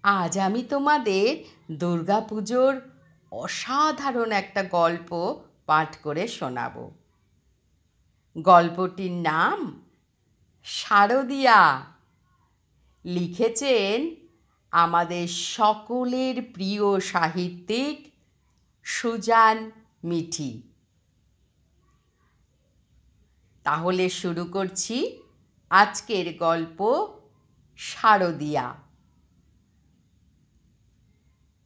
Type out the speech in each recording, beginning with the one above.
আজ আমি তোমাদের দুর্গাপুজোর অসাধারণ একটা গল্প পাঠ করে শোনাব। গল্পটির নাম শারদিয়া। লিখেছেন আমাদের সকলের প্রিয় সাহিত্যিক সুজান মিঠি। তাহলে শুরু করছি আজকের গল্প শারদিয়া।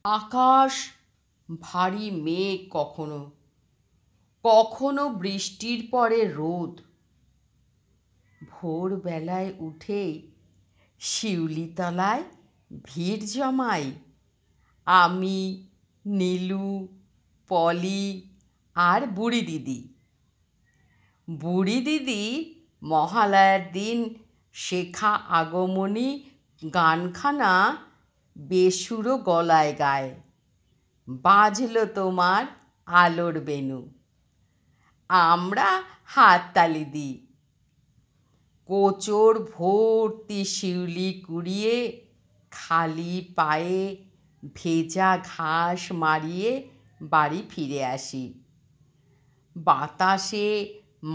আকাশ ভারী মেঘ, কখনো কখনো বৃষ্টির পরে রোদ। ভোরবেলায় উঠেই শিউলিতলায় ভিড় জমাই আমি, নীলু, পলি আর বুড়ি দিদি। বুড়ি দিদি মহালয়ার দিন শেখা আগমনী গানখানা বেসুরো গলায় গায়। বাজলো তোমার আলোর বেনু, আমরা হাততালি দিই। কোচর ভর্তি শিউলি কুড়িয়ে খালি পায়ে ভেজা ঘাস মারিয়ে বাড়ি ফিরে আসি। বাতাসে,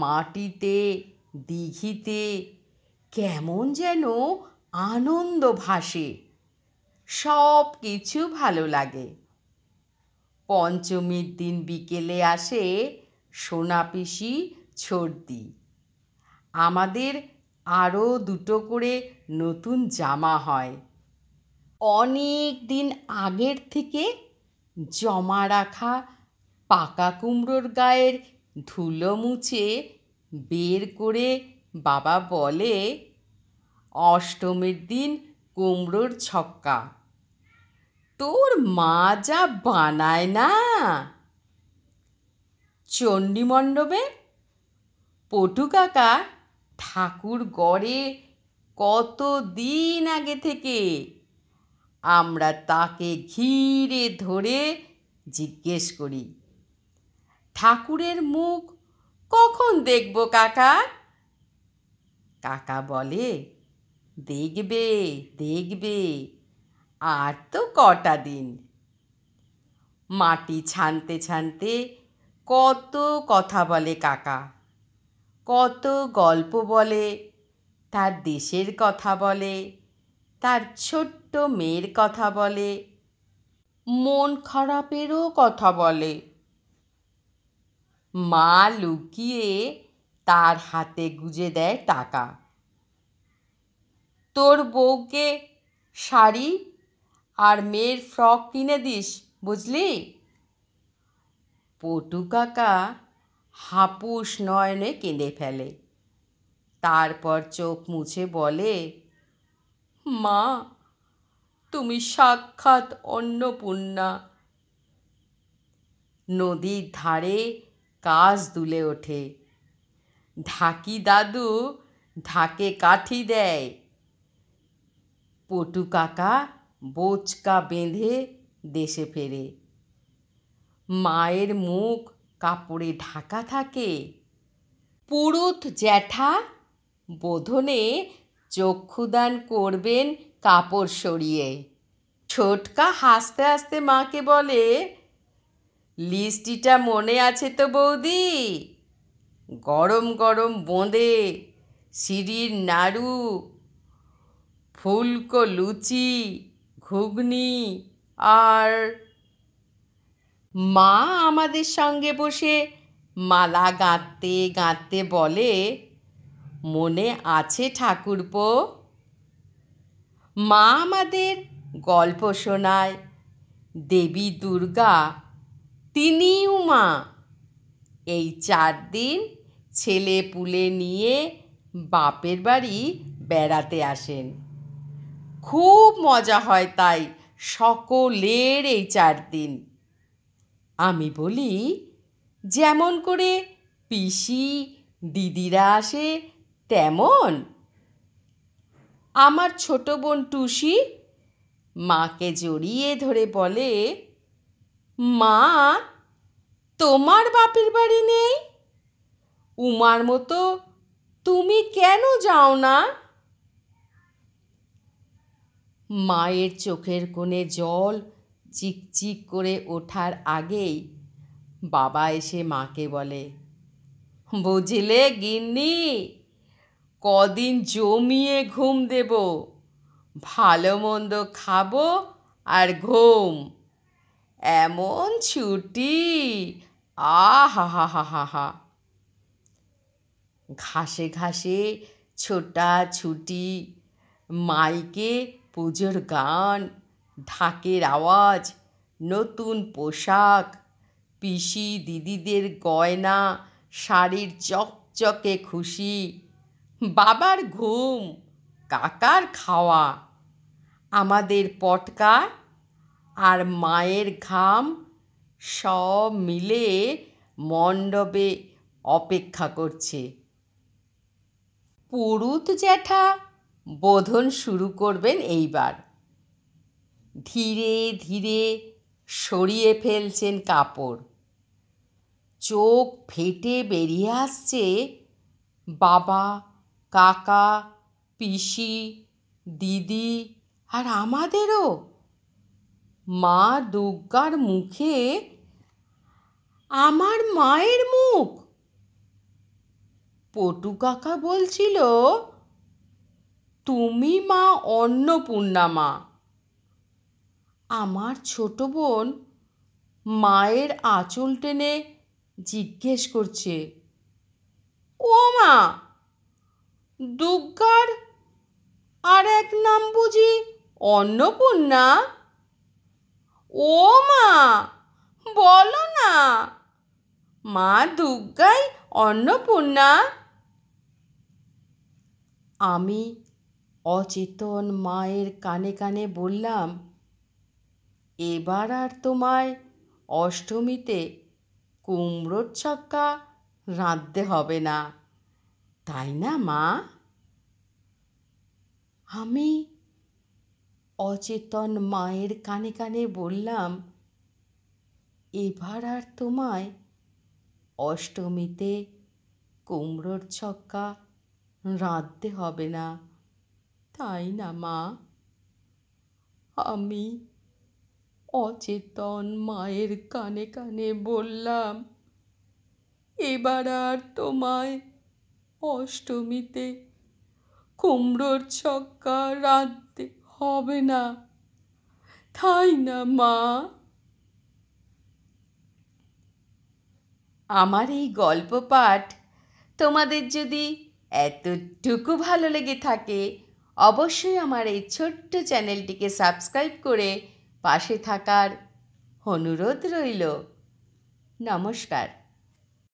মাটিতে, দিঘিতে কেমন যেন আনন্দ ভাসে। সব কিছু ভালো লাগে। পঞ্চমীর দিন বিকেলে আসে সোনা পিসি ছর্দি। আমাদের আরও দুটো করে নতুন জামা হয়। অনেক দিন আগের থেকে জমা রাখা পাকা কুমড়োর গায়ের ধুলো মুছে বের করে বাবা বলে, অষ্টমীর দিন কুমড়োর ছক্কা। তোর মা যা বানায় না! চণ্ডীমণ্ডপে পটু কাকা ঠাকুর গড়ে কত দিন আগে থেকে। আমরা তাকে ঘিরে ধরে জিজ্ঞেস করি, ঠাকুরের মুখ কখন দেখব কাকা? কাকা বলে, দেখবে দেখবে, আর তো কটা দিন। মাটি ছানতে ছানতে কত কথা বলে কাকা, কত গল্প বলে। তার দেশের কথা বলে, তার ছোট্ট মেয়ের কথা বলে, মন খারাপেরও কথা বলে। মা লুকিয়ে তার হাতে গুজে দেয় টাকা। তোর বউকে শাড়ি আর মেয়ের ফ্রক কিনে দিস, বুঝলি? পটু কাকা হাপুস নয়নে কেঁদে ফেলে। তারপর চোখ মুছে বলে, মা, তুমি সাক্ষাৎ অন্নপূর্ণা। নদীর ধারে কাশ দুলে ওঠে। ঢাকি দাদু ঢাকে কাঠি দেয়। পটু কাকা বোচকা বেঁধে দেশে ফেরে। মায়ের মুখ কাপড়ে ঢাকা থাকে। পুরুত জ্যাঠা বোধনে চক্ষুদান করবেন কাপড় সরিয়ে। ছোটকা হাসতে হাসতে মাকে বলে, লিস্টিটা মনে আছে তো বৌদি? গরম গরম বোঁদে, সিঁড়ির নাড়ু, ফুলকো লুচি, ঘুগনি আর... মা আমাদের সঙ্গে বসে মালা গাঁথতে গাঁথতে বলে, মনে আছে ঠাকুরপো? মা আমাদের গল্প শোনায়। দেবী দুর্গা, তিনিই উমা। এই 4 দিন ছেলে পুলে নিয়ে বাপের বাড়ি বেড়াতে আসেন। খুব মজা হয় তাই সকলের এই 4 দিন। আমি বলি, যেমন করে পিসি দিদিরা আসে তেমন? আমার ছোট বোন টুসি মাকে জড়িয়ে ধরে বলে, মা, তোমার বাপের বাড়ি নেই? উমার মতো তুমি কেন যাও না? মায়ের চোখের কোণে জল চিকচিক করে ওঠার আগেই বাবা এসে মাকে বলে, বুঝলে গিন্নি, কদিন জমিয়ে ঘুম দেব, ভালো মন্দ খাবো আর ঘুম, এমন ছুটি, আহা হা হা হা হা। ঘাসে ঘাসে ছোটাছুটি, মাইকে পুজোর গান, ঢাকের আওয়াজ, নতুন পোশাক, পিসি দিদিদের গয়না, শাড়ির চকচকে খুশি, বাবার ঘুম, কাকার খাওয়া, আমাদের পটকা আর মায়ের ঘাম সব মিলে মণ্ডপে অপেক্ষা করছে। পুরুত জ্যাঠা বোধন শুরু করবেন এইবার। ধীরে ধীরে সরিয়ে ফেলছেন কাপড়। চোখ ফেটে বেরিয়ে আসছে বাবা, কাকা, পিসি, দিদি আর আমাদেরও। মা দুর্গার মুখে আমার মায়ের মুখ। পটু কাকা বলছিল, তুমি মা অন্নপূর্ণা মা। আমার ছোট বোন মায়ের আঁচল টেনে জিজ্ঞেস করছে, ও মা, দুর্গার আর এক নাম বুঝি অন্নপূর্ণা? ও মা, বলো না, মা দুর্গাই অন্নপূর্ণা? আমি অচেতন মায়ের কানে কানে বললাম, এবার আর তোমায় অষ্টমীতে কুমড়োর ছক্কা রাঁধতে হবে না, তাই না মা? আমি অচেতন মায়ের কানে কানে বললাম, এবার আর তোমায় অষ্টমীতে কুমড়োর ছক্কা রাঁধতে হবে না, তাই না মা? আমি অচেতন মায়ের কানে কানে বললাম, এবার আর তোমায় অষ্টমীতে কুমড়োর ছক্কা রাঁধতে হবে না, তাই না মা? আমার এই গল্প পাঠ তোমাদের যদি এতটুকু ভালো লেগে থাকে, অবশ্যই আমার এই ছোট্ট চ্যানেলটিকে সাবস্ক্রাইব করে পাশে থাকার অনুরোধ রইল। নমস্কার।